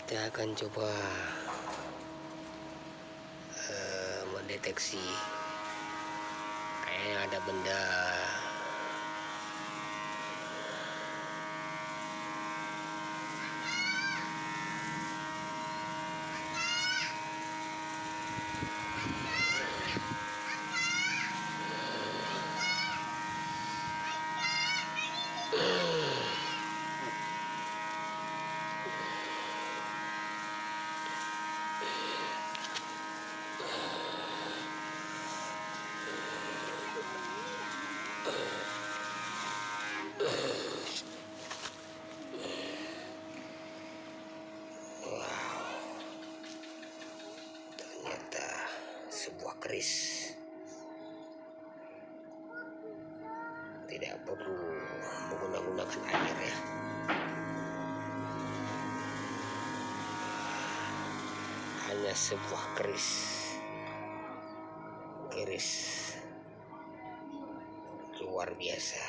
Kita akan coba mendeteksi kayaknya ada benda ternyata sebuah keris. Tidak perlu menggunakan air ya. Hanya sebuah keris luar biasa.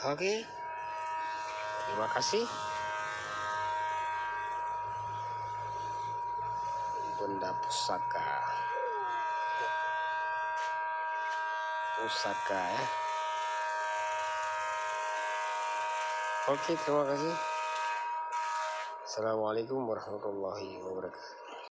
Oke, terima kasih. Benda pusaka ya. Oke, terima kasih. Assalamualaikum warahmatullahi wabarakatuh.